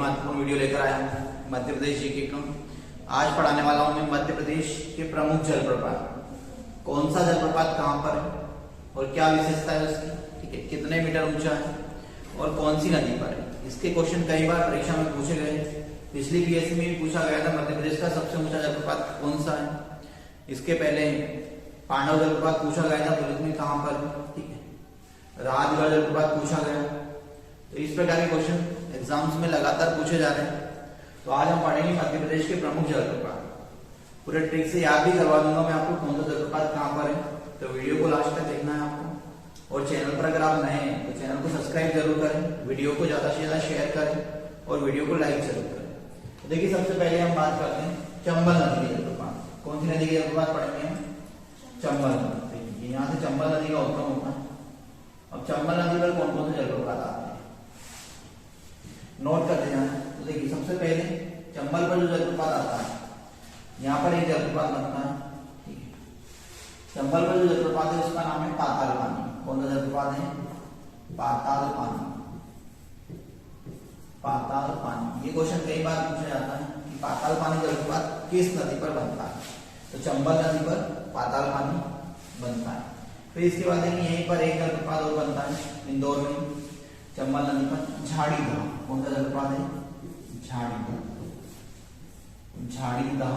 महत्वपूर्ण वीडियो लेकर आया हूँ मध्य प्रदेश जी के कम। आज पढ़ाने वाला हूँ मैं मध्य प्रदेश के प्रमुख जलप्रपात। कौन सा जलप्रपात कहाँ पर है और क्या विशेषता है उसकी, ठीक है, कितने मीटर ऊंचा है और कौन सी नदी पर है। इसके क्वेश्चन कई बार परीक्षा में पूछे गए। पिछली पीएससी में भी पूछा गया था मध्य प्रदेश का सबसे ऊंचा जलप्रपात कौन सा है। इसके पहले पांडव जलप्रपात पूछा गया था पुलिस में कहाँ पर, ठीक है, राजगढ़ जलप्रपात पूछा गया। तो इस प्रकार के क्वेश्चन एग्जाम्स में लगातार पूछे जा रहे हैं। तो आज हम पढ़ेंगे मध्य प्रदेश के प्रमुख जलप्रपात। पूरे ट्रिक से याद भी करवा दूंगा मैं आपको कौन सा जलप्रपात कहाँ पर है। तो वीडियो को लास्ट तक देखना है आपको। और चैनल पर अगर आप नए हैं तो चैनल को सब्सक्राइब जरूर करें, वीडियो को ज्यादा से ज्यादा शेयर करें और वीडियो को लाइक जरूर करें। तो देखिए सबसे पहले हम बात करते हैं चंबल नदी के जलप्रपात। कौन सी नदी के जलप्रपात पढ़ेंगे हम? चंबल नदी। यहाँ से चंबल नदी का उद्गम होता है। अब चंबल नदी पर कौन कौन से जलप्रपात आते हैं नोट करते जाना। तो देखिए सबसे पहले चंबल पर जो जलप्रपात आता है, यहाँ पर एक जलप्रपात बनता है, ठीक है। चंबल पर जो जलप्रपात है उसका नाम है पाताल पानी। कौन सा जलप्रपात है? पाताल पानी। पाताल पानी, ये क्वेश्चन कई बार पूछा जाता है कि पाताल पानी जलप्रपात किस नदी पर बनता है। तो चंबल नदी पर पाताल पानी बनता है। फिर इसके बाद देखिए यहीं पर एक जलप्रपात और बनता है इंदौर में, चंबल नदी पर झाड़ी दह। कौन सा जलप्रपात है? झाड़ी दह। झाड़ी दह,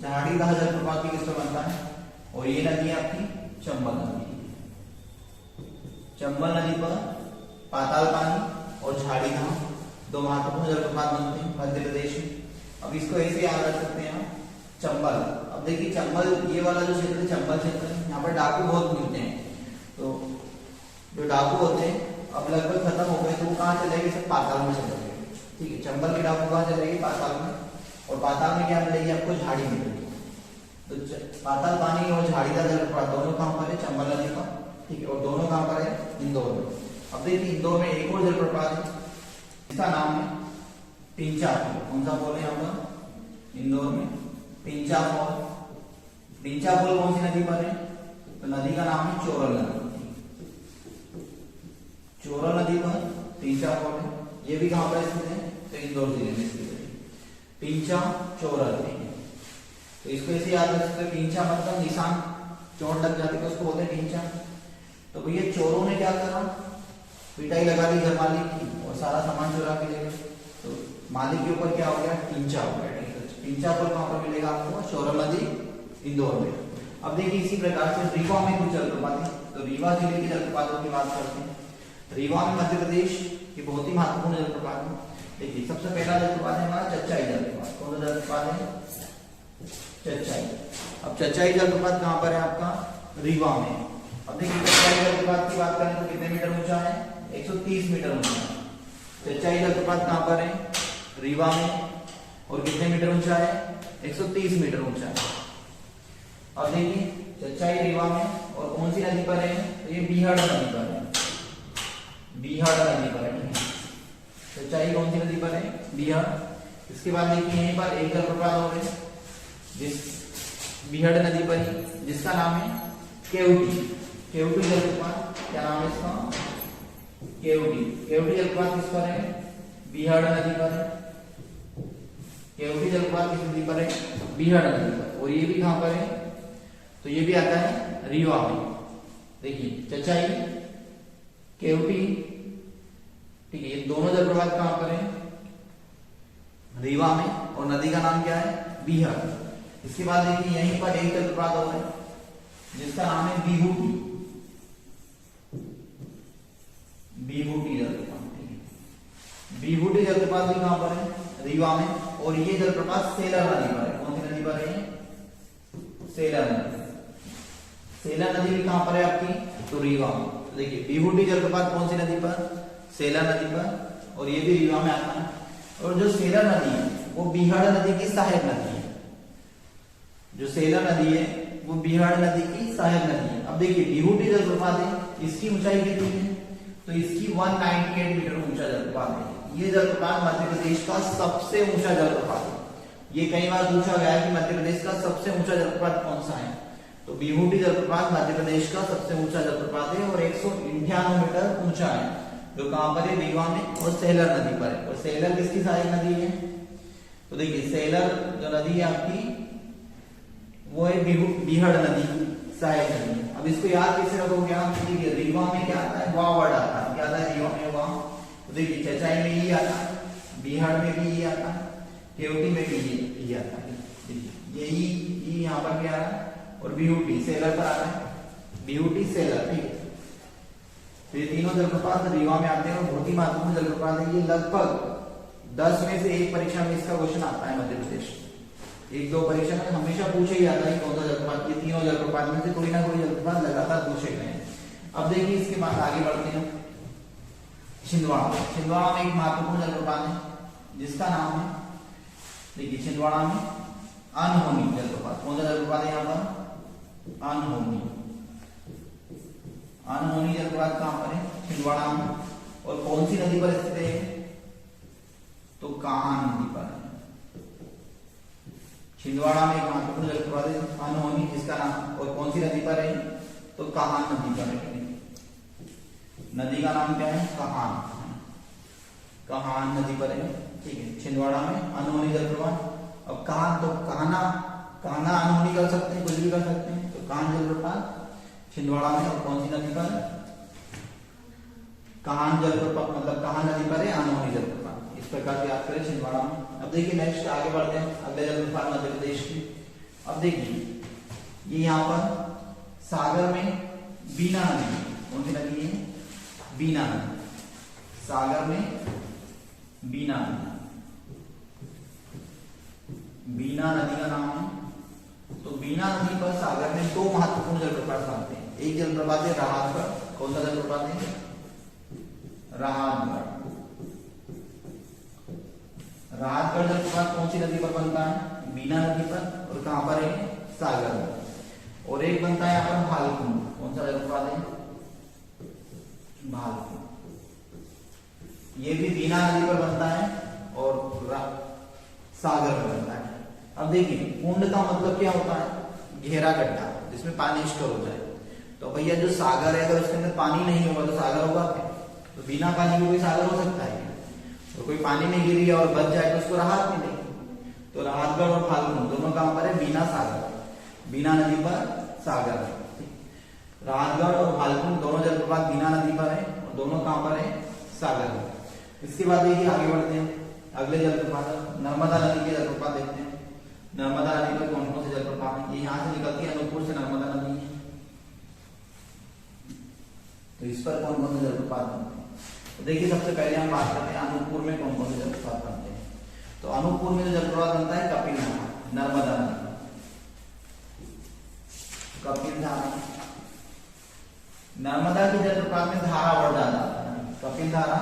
झाड़ी दह जलप्रपात भी किस पर बनता है? और ये नदी है आपकी चंबल नदी। चंबल नदी पर पाताल पानी और झाड़ी दह दो महत्वपूर्ण जलप्रपात बनते हैं मध्य प्रदेश में। अब इसको ऐसे याद रख सकते हैं हम चंबल। अब देखिए चंबल ये वाला जो क्षेत्र है चंबल क्षेत्र है, यहाँ पर डाकू बहुत मिलते हैं। तो जो डाकू होते हैं अब लगभग खत्म हो गए, तो वो कहाँ चले गए? सब पाताल में चले गए, ठीक है। चंबल के डाकू कहाँ चलेगी? पाताल में। और पाताल में क्या मिलेगी आपको? झाड़ी मिलेगी। तो पाताल पानी और झाड़ीदार जलप्रपात दोनों कहाँ पर है? चंबल नदी पर, ठीक है। और दोनों कहाँ पर है? इंदौर में। अब देखिए इंदौर में एक और जलप्रपात है, इसका नाम है पिंचा फॉल। कौन सा फॉल है यहाँ पर? इंदौर में पिंचा फॉल। पिंचा फॉल कौन सी नदी पर है? तो नदी का नाम है चोरल नदी। चोरल नदी पर पिंचा फॉल है। ये भी कहां पर स्थित है? तो इंदौर जिले में स्थित है। पिंचा चोरल, तो इसको ऐसे याद रख सकते हैं। पिंचा मतलब निशान, चोट लग जाती है उसको बोलते हैं पिंचा। तो भैया चोरों ने क्या करा? पिटाई लगा दी घर मालिक की और सारा सामान चुरा के ले गए। तो मालिक के ऊपर क्या हो गया? पिंचा हो गया। पिंचा फॉल कहां पर मिलेगा आपको? चोरल नदी इंदौर में। अब देखिए इसी प्रकार से रीवा में कुछ जलप्रपात है। तो रीवा जिले के जलप्रपातों की बात करते हैं। रीवा में मध्य प्रदेश की बहुत ही महत्वपूर्ण जलप्रपात है। देखिए सबसे पहला जलप्रपात है हमारा चचाई जलप्रपात। कौन सा जलप्रपात है? चचाई। अब चचाई जलप्रपात कहां पर है आपका? रीवा में। अब देखिए चचाई जलप्रपात की बात करें तो कितने मीटर ऊंचा है? 130 मीटर ऊंचा है। चचाई जलप्रपात कहां पर है? रीवा में। और कितने मीटर ऊंचा है? 130 मीटर ऊंचा है। अब देखिए चचाई रीवा में और कौन सी नदी पर है? तो ये बिहाड़ नदी पर है। बिहाड़ नदी पर है। चचाई कौन सी नदी पर है? बिहाड़। इसके बाद देखिए यहीं पर एक जलप्रपात और है जिस बिहाड़ नदी पर ही, जिसका नाम है केवटी। केवटी जलप्रपात, क्या नाम है इसका? केवटी। केवटी जलप्रपात किस पर है? बिहाड़ नदी पर है। केवटी जलप्रपात किस नदी पर है? बिहाड़ नदी पर। और ये भी कहां पर है? तो ये भी आता है रीवा में। देखिए चचाई, केवटी, ठीक है, ये दोनों जलप्रपात कहां पर है? रीवा में। और नदी का नाम क्या है? बिहाड़। इसके बाद देखिए यहीं पर एक जलप्रपात और है जिसका नाम है विभूति। विभूति जलप्रपात, ठीक है। विभूति जलप्रपात भी कहां पर है? रीवा में। और ये जलप्रपात सेलर नदी पर है। कौन सी नदी पर है? सेलर नदी। सेलर नदी भी कहां पर है आपकी? तो रीवा में। तो देखिए विभूति जलप्रपात कौन सी नदी पर? सेलर नदी पर। और ये भी रीवा में आता है। और जो सेलर नदी है वो बिहाड़ नदी की सहायक नदी है। जो सेलर नदी है वो बिहाड़ नदी की सहायक नदी है। अब देखिए विभूति जलप्रपात है, इसकी ऊंचाई कितनी है? तो इसकी 198 मीटर ऊंचा जलप्रपात है। ये जलप्रपात मध्य प्रदेश का सबसे ऊंचा जलप्रपात है। ये कई बार पूछा गया है कि मध्य प्रदेश का सबसे ऊंचा जलप्रपात कौन सा है? तो विभूति जलप्रपात मध्य प्रदेश का सबसे ऊंचा जलप्रपात है और 198 मीटर ऊंचा है। जो कहां पर है, रीवा में और सेलर नदी पर है। और सेलर किसकी सहायक नदी है? तो देखिए सेलर जो नदी है आपकी वो है बीहड़ नदी सहायक नदी। अब इसको याद कैसे रखोगे आप? देखिए रीवा में क्या आता है, वा वर्ड आता है। क्या आता है रीवा में? वा। तो देखिए चचाई में ये आता है, बीहड़ में भी ये आता है, केवटी में भी ये आता है। यही यहाँ पर क्या आ रहा है, और बिहुटी सेलर पर आ रहा है, बिहुटी सेलर। ठीक है, तो ये तीनों जलप्रपात रीवा में आते हैं और बहुत ही महत्वपूर्ण जलप्रपात है। ये लगभग 10 में से 1 परीक्षा में इसका क्वेश्चन आता है मध्य प्रदेश। 1-2 परीक्षा में हमेशा पूछे ही आता है कौन सा जलप्रपात। ये तीनों जलप्रपात में से कोई ना कोई जलप्रपात लगातार पूछे गए हैं। अब देखिए इसके बाद आगे बढ़ते हैं। छिंदवाड़ा, छिंदवाड़ा में एक महत्वपूर्ण जलप्रपात है जिसका नाम है, देखिए छिंदवाड़ा में अनहोनी जलप्रपात। कौन सा जलप्रपात है यहाँ पर? अनहोनी। अनहोनी जलप्रपात कहां पर है? छिंदवाड़ा में। और कौन सी नदी पर स्थित है? तो कान्हा नदी पर है। छिंदवाड़ा में एक महत्वपूर्ण जलप्रपात है अनहोनी, जिसका नाम, और कौन सी नदी पर है? तो कान्हा नदी पर है। नदी का नाम क्या है? कान्हा, कान्हा नदी पर है। ठीक है, छिंदवाड़ा में अनहोनी जलप्रपात। अब कान्हा, तो कान्हा अनहोनी कर सकते हैं, कुछ भी कर सकते हैं। तो कान्हा जलप्रपात छिंदवाड़ा में। और कौन सी नदी पर? कान्हा जलप्रपात, मतलब कान्हा नदी पर है अनहोनी जलप्रपात। इस प्रकार से याद करें छिंदवाड़ा में। अब देखिए नेक्स्ट आगे बढ़ते हैं अगले जलप्रपात मध्य प्रदेश की। अब देखिए ये यहाँ पर सागर में बीना नदी है। कौन सी नदी है? बीना नदी। सागर में बीना नदी, बीना नदी का नाम है। तो बीना नदी पर सागर में 2 महत्वपूर्ण जलप्रपात आते हैं। एक जलप्रपात है राहतगढ़। कौन सा जलप्रपात है? राहतगढ़। राहतगढ़ जलप्रपात कौन सी नदी पर बनता है? बीना नदी पर। और कहां पर है? सागर में। और एक बनता है यहाँ पर भालकुंड। कौन सा जलप्रपात है? भालकुंड। ये भी बीना नदी पर बनता है और सागर में बनता है। अब देखिए कुंड का मतलब क्या होता है? गहरा गड्ढा जिसमें पानी स्टोर हो जाए। तो भैया जो सागर है अगर उसके अंदर पानी नहीं होगा तो सागर होगा क्या? तो बिना पानी के कोई सागर हो सकता है? तो कोई पानी में गिर गया और बच जाए तो उसको राहत मिलेगी। तो राहतगढ़ और फाल्गुन दोनों कहां पर है? बीना सागर, बीना नदी पर सागर। राहतगढ़ और फाल्गुन दोनों जलप्रपात बीना नदी पर है और दोनों कहां पर है? सागर में। इसके बाद देखिए आगे बढ़ते हैं अगले जलप्रपात नर्मदा नदी के जलप्रपात देखते हैं। नर्मदा नदी पर कौन कौन से जलप्रपात है? ये यहाँ से निकलती है, अनूपपुर से नर्मदा नदी है। तो इस पर कौन कौन से जलप्रपात बनते हैं? तो देखिए सबसे पहले हम बात करते हैं अनूपपुर में कौन कौन से जलप्रपात बनते हैं। तो अनूपपुर में जो जलप्रपात बनता है कपिल धारा, नर्मदा नदी, कपिल धारा। नर्मदा के जलप्रपात में धारा बढ़ जाता है। कपिल धारा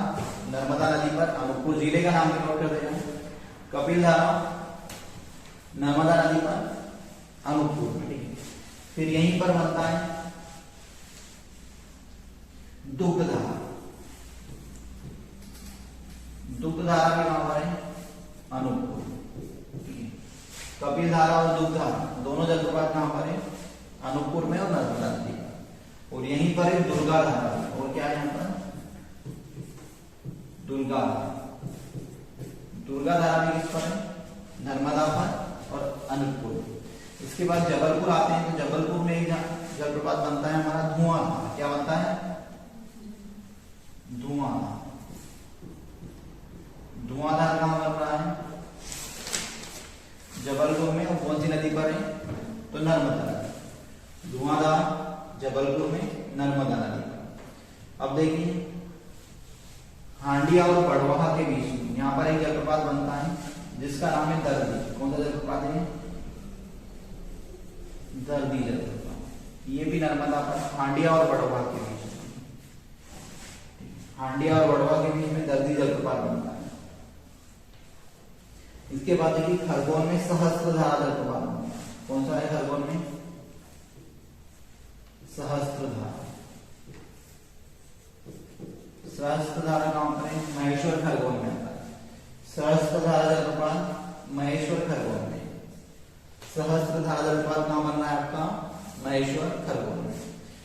नर्मदा नदी पर, अनूपपुर जिले का नाम भी नोट कर देना। कपिल धारा नर्मदा नदी पर, अनूपपुर में। ठीक है, फिर यहीं पर बनता है दुग्धधारा। दुग्धधारा भी कहां पर है? अनूपपुर। कपिल धारा और दुग्धधारा दोनों जलप्रपात कहां पर है? अनूपपुर में और नर्मदा नदी पर। और यहीं पर है दुर्गा धारा। और क्या है यहाँ पर? दुर्गा धारा। दुर्गा धारा भी किस पर है? नर्मदा पर और अनूपपुर। इसके बाद जबलपुर आते हैं। तो जबलपुर में एक जलप्रपात बनता है हमारा धुआं धारा। क्या बनता है? धुआं। धुआंधार कहां बन रहा है? जबलपुर में। और कौन सी नदी पर है? तो नर्मदा नदी। धुआंधार जबलपुर में, नर्मदा नदी पर। अब देखिए हांडिया और बड़वाहा के बीच में यहाँ पर एक जलप्रपात बनता है जिसका नाम है दर्दी। कौन सा जलप्रपात है? दर्दी जलप्रपात। ये भी नर्मदा पर, हांडिया और बड़वाहा के बीच में। हांडिया और बड़वाहा के बीच में दर्दी जलप्रपात बनता है। इसके बाद देखिए खरगोन में सहस्त्रधारा जलप्रपात बनता है। कौन सा है खरगोन में? सहस्त्रधारा। सहस्त्रधारा कहां पर है? महेश्वर खरगोन में आता है। सहस्त्रधारा जलप्रपात महेश्वर खरगोन में। सहस्त्रधारा जलप्रपात कहां बन रहा है आपका? महेश्वर खरगोन में।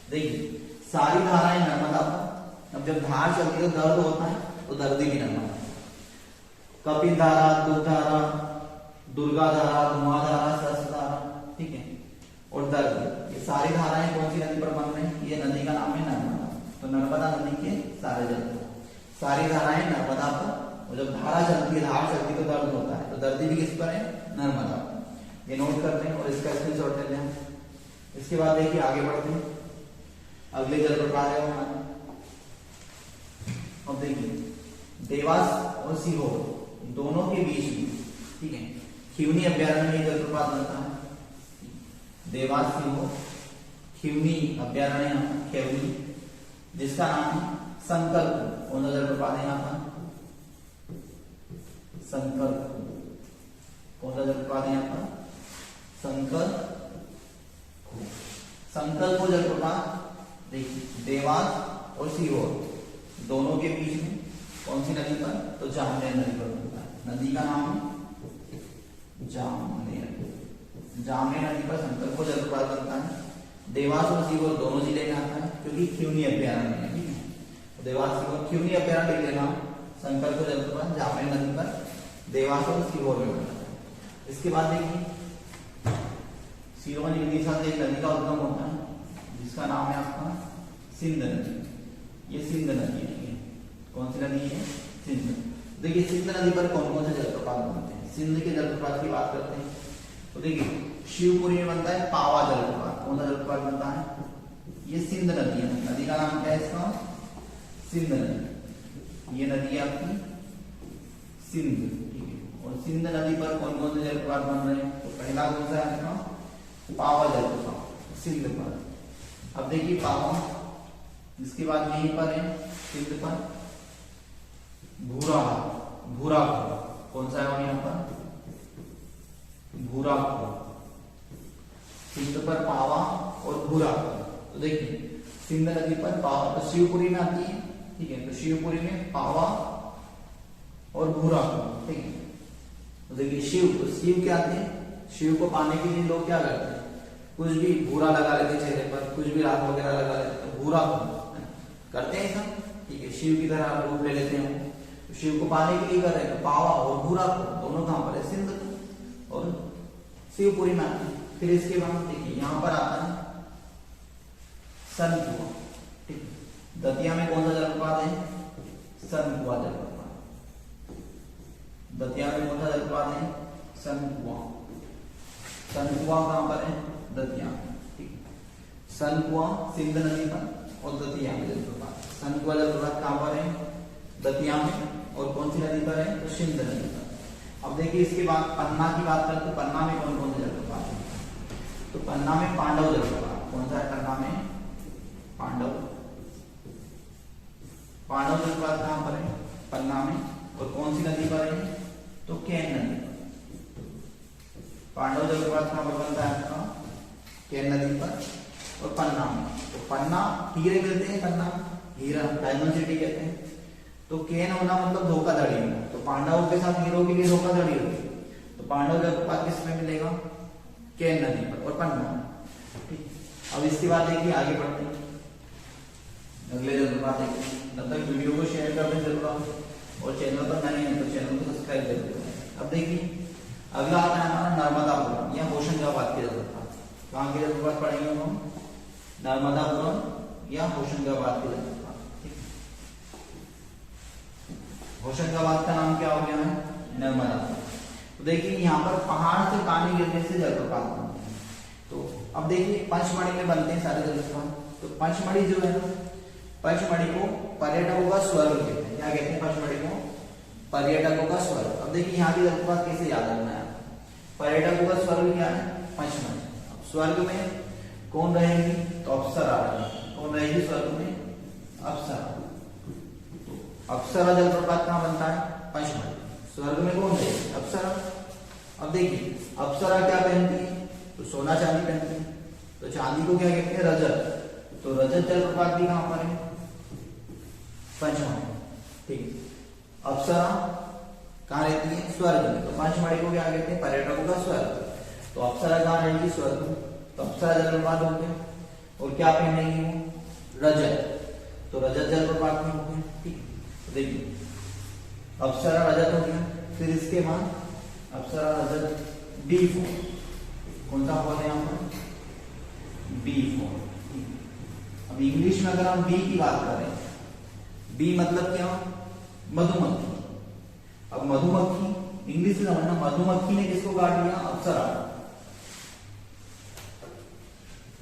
देखिए सारी धाराएं नर्मदा पर, अब जब धार चलती है तो दर्द होता है, तो दर्दी भी नर्मदा। कपिल धारा, दुर्ग धारा, दुर्गा धारा, धुआंधारा, सहस्त्रधारा, ठीक है, और दर्द, ये सारी धाराएं कौन सी नदी पर बन रही है? ये नदी का नाम है नर्मदा। तो नर्मदा नदी के सारे जल, सारी धाराएं नर्मदा पर, और जब धारा चलती है, धार चलती है तो दर्द होता है, तो दर्दी भी किस पर है? नर्मदा। ये नोट करते हैं और इसका स्क्रीनशॉट लेते हैं। इसके बाद देखिए आगे बढ़ते हैं, अगले जलप्रपात है हमारे। अब देखिए देवास और सीहोर दोनों के बीच में, ठीक है, खिवनी अभ्यारण्य में जलप्रपात बनता है। देवास सीहोर खिवनी अभ्यारण्य, खिवनी, जिसका नाम है संकल्प। कौन सा जलप्रपात है यहाँ पर? संकल्प। कौन सा जलप्रपात है यहाँ पर? संकल्प। संकल्प जलप्रपात देखिए देवास और सीहोर दोनों के बीच में कौन सी नदी पर? तो जामनेर नदी पर बनता है। नदी का नाम है जामनेर। जामनेर नदी पर संकल्प जलप्रपात बनता है। देवास और सीहोर दोनों जिले में आता है, क्योंकि खिवनी अभ्यारण्य है, ठीक है। देवास सीहोर खिवनी अभ्यारण्य लिख लेना, संकल्प जलप्रपात जामनेर नदी पर देवास और सीहोर में बनता है। इसके बाद देखिए सिरोमणि नदी से एक नदी का उद्गम होता है, जिसका नाम है आपका सिंध नदी। ये सिंध नदी है। कौन सी नदी है? सिंध। देखिए सिंध नदी पर कौन कौन से जलप्रपात बनते हैं? सिंध के जलप्रपात की बात करते हैं तो देखिए शिवपुरी में बनता है पावा जलप्रपात। कौन सा जलप्रपात बनता है? ये सिंध नदी है। नदी का नाम क्या है इसका? सिंध नदी। ये नदी है आपकी सिंध, ठीक है। और सिंध नदी पर कौन कौन से जलप्रपात बन रहे हैं? तो पहला कौन सा है आपका? पावा जलप्रपात सिंध पर। अब देखिए पावा, इसके बाद यहीं पर है सिंध पर भूरा। भूरा कौन सा है यहाँ पर? भूरा। सिंध पर पावा और भूरा। तो देखिए सिंध नदी पर पावा तो शिवपुरी में आती है, ठीक है। तो शिवपुरी में पावा और भूरा, ठीक है। तो देखिए शिव क्या आते हैं? शिव को पाने के लिए लोग क्या करते हैं? कुछ भी भूरा लगा लेते चेहरे पर, कुछ भी राख वगैरह लगा लेते, तो भूरा करते हैं सब, ठीक है। शिव की तरह रूप ले लेते हैं। तो शिव को पाने के लिए कर रहे हैं, तो पावा और भूरा को दोनों कहां पर है? सिंध और शिवपुरी में आते हैं। फिर इसके बाद देखिए यहाँ पर आता है सनकुआ, ठीक। दतिया में कौन सा जलप्रपात है? सनकुआ जलप्रपात। दतिया में कौन सा जलप्रपात है? सनकुआ। सनकुआ कहां पर है? दतिया, ठीक। सनकुआ सिंध नदी पर और दतिया में जलप्रपात। सनकुआ जलप्रपात कहां पर है? दतिया में। और कौन सी नदी पर है? तो सिंध नदी पर। अब देखिए इसके बाद पन्ना की बात करते हैं। पन्ना में कौन कौन से जलप्रपात है? तो पन्ना में पांडव जलप्रपात। कौन सा है पन्ना में? पांडव। पांडव जलप्रपात कहां पर है? पन्ना में। और कौन सी नदी पर है? तो केन नदी पर। पांडव जलप्रपात कहां पर बनता है आपका? केन नदी पर और पन्ना में। तो पन्ना हीरे मिलते हैं, पन्ना हीरा डायमंड सिटी कहते हैं। तो केन होना मतलब धोखाधड़ी होना। तो पांडवों के साथ हीरो के लिए धोखाधड़ी होगी, तो पांडव जलप्रपात किस में मिलेगा? केन नदी पर और पन्ना, ठीक। अब इसके बाद देखिए आगे बढ़ते हैं, अगले जलप्रपात देखिए। तब तक वीडियो को शेयर कर दें जरूर आप, और चैनल पर नए हैं तो चैनल को सब्सक्राइब जरूर करें। अब देखिए अगला आता है हमारा नर्मदापुरम या होशंगाबाद के जलप्रपात। कहाँ के जलप्रपात पढ़ेंगे हम? नर्मदापुरम या होशंगाबाद के जलप्रपात, ठीक। होशंगाबाद का नाम क्या हो गया है? नर्मदा। तो देखिए यहाँ पर पहाड़ से पानी गिरने से जलप्रपात बनते हैं। तो अब देखिए पंचमढ़ी में बनते हैं सारे जलप्रपात। तो पंचमढ़ी जो है ना, पंचमढ़ी को पर्यटकों का स्वर्ग कहते हैं। क्या कहते हैं? पंचमढ़ी को पर्यटकों का स्वर्ग। अब देखिए यहाँ की जलप्रपात कैसे याद रखना है? पर्यटकों का स्वर्ग क्या है? पंचमढ़ी। अब स्वर्ग में कौन रहेगी? तो अप्सरा रहेगी। कौन रहेगी स्वर्ग में? अप्सरा। तो अप्सरा जलप्रपात कहाँ बनता है? पंचमढ़ी। स्वर्ग में कौन रहेगी? अप्सरा। अब देखिए अप्सरा क्या पहनती है? तो सोना चांदी पहनती है। तो चांदी को क्या कहते हैं? रजत। तो रजत जलप्रपात भी कहां पर है? पंचमढ़ी, ठीक। अप्सरा कहां रहती है? स्वर्ग में। तो पंचमढ़ी को क्या कहते हैं? पर्यटकों का स्वर्ग। तो अप्सरा कहां रहेगी? स्वर्ग में। तो अप्सरा जलप्रपात हो गया। और क्या पहनेगी वो? रजत। तो रजत जल प्रपात में हो गया। ठीक है, तो देखिए अप्सरा रजत हो गया, फिर इसके बाद अप्सरा रजत D4, कौन सा फॉल है यहाँ पर B4। अब इंग्लिश में अगर हम बी की बात करें, बी मतलब क्या, मधुमक्खी। अब मधुमक्खी इंग्लिश में समझना, मधुमक्खी ने किसको काट लिया, अप्सरा।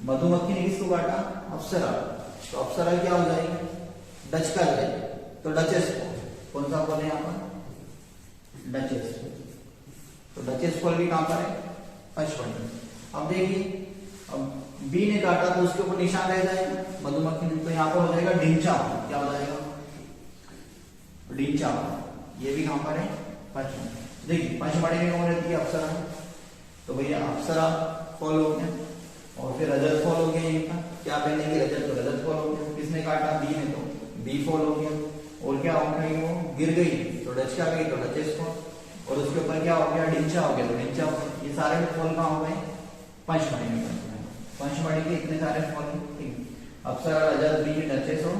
मधुमक्खी ने किसको काटा, अप्सरा। तो अप्सरा क्या हो जाएगी, डच का जाएगी, तो डचेस फॉल, कौन सा फॉल है यहाँ पर, डचेस। तो डचेस फॉल भी कहां पर है, पचमढ़ी। अब देखिए अब बी ने काटा तो उसके ऊपर निशान रह जाएगा मधुमक्खी ने, तो यहाँ पर हो जाएगा डिंचा। क्या हो जाएगा, डिंचा। ये भी कहां पर है, पचमढ़ी। देखिए पचमढ़ी में कौन रहती है, अप्सरा। तो भैया अप्सरा फॉल हो गया, और फिर रजत फॉल हो गया। यहीं पर क्या पहले की रजत, तो रजत फॉल हो गया। किसने काटा, बी ने, तो बी फॉल हो गया। और क्या हो गई, वो गिर गई तो डच का गई, तो डचेस फॉल। और उसके ऊपर क्या हो गया, डिंचा हो गया, तो डिंचा हो गया। ये सारे फॉल कहाँ हो गए, पंचमढ़ी में। पंचमढ़ी के इतने सारे फॉल। ठीक, अप्सरा रजत बी डचेस हो